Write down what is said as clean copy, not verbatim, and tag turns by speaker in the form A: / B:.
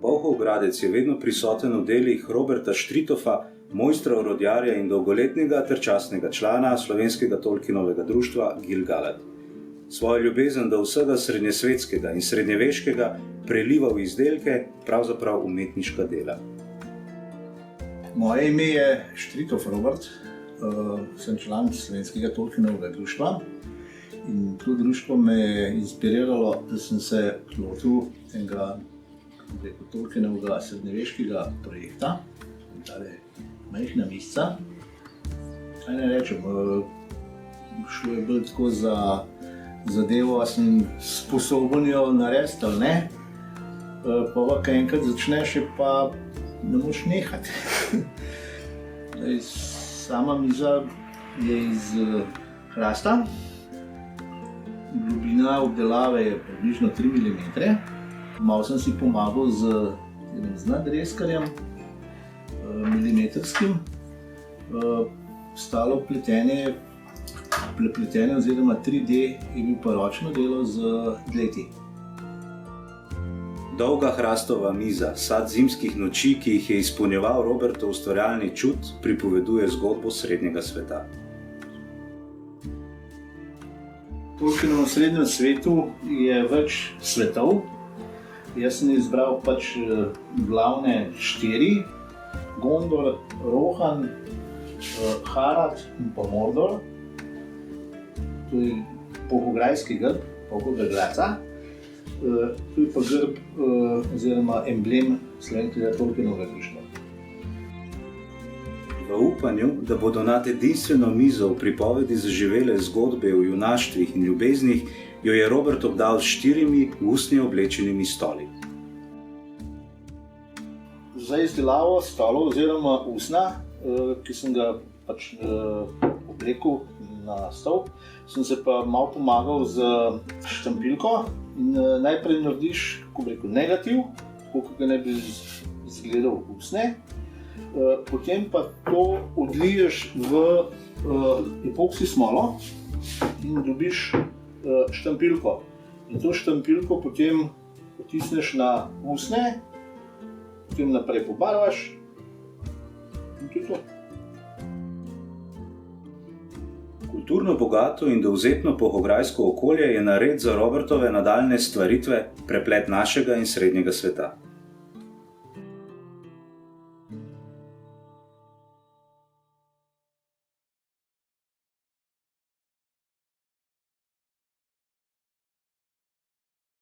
A: Polhov gradec je vedno prisoten v delih Roberta Štritofa, mojstra orodjarja in dolgoletnega ter častnega člana slovenskega Tolkienovega društva Gil-galad. Svojo ljubezen do vsega srednjesvetskega in srednjeveškega preliva v izdelke, pravzaprav umetniška dela.
B: Moje ime je Štritov Robert, sem član slovenskega Tolkienovega društva in to društvo me je inspiriralo, da sem se lotil enega Tolkienovega srednjeveškega projekta, tale majhna misca. Kaj ne rečem, šlo je bolj tako za zadevo, a sem sposoben jo narediti ali ne, pa kaj enkrat začneš, pa ne moreš nehati. Sama miza je iz hrasta, globina obdelave je približno 3 mm. Malo sem si pomagal z nadreskarjem, milimetrskim. Stalo pletenje oziroma 3D je bil pa ročno delo z dleti.
A: Dolga hrastova miza, sad zimskih noči, ki jih je izpolnjeval Robertov ustvarjalni čut, pripoveduje zgodbo srednjega sveta.
B: V Tolkienovem srednjem svetu je več svetov. Jaz sem izbral pač glavne 4. Gondor, Rohan, Harad in pa Mordor. To je pohograjski grb, Polhovega gradca. To je pa grb oziroma emblem slovenskega Tolkienovega društva.
A: V upanju, da bodo nad edinstveno mizo v pripovedi zaživele zgodbe o junaštvih in ljubeznih, jo je Robert obdal s 4 v usnje oblečenimi stoli.
B: Za izdelavo stolov oziroma usna, ki sem ga pač oblekel na stol, sem se pa malo pomagal z štampilko in najprej narediš, kako bi rekel, negativ, kako ga ne bi izgledal usne. Potem pa to odliješ v epoksi smolo in dobiš štampilko. In to štampilko potem potisneš na usne, potem naprej pobarvaš in to je to.
A: Kulturno bogato in dovzetno pohograjsko okolje je nared za Robertove nadaljnje stvaritve preplet našega in srednjega sveta.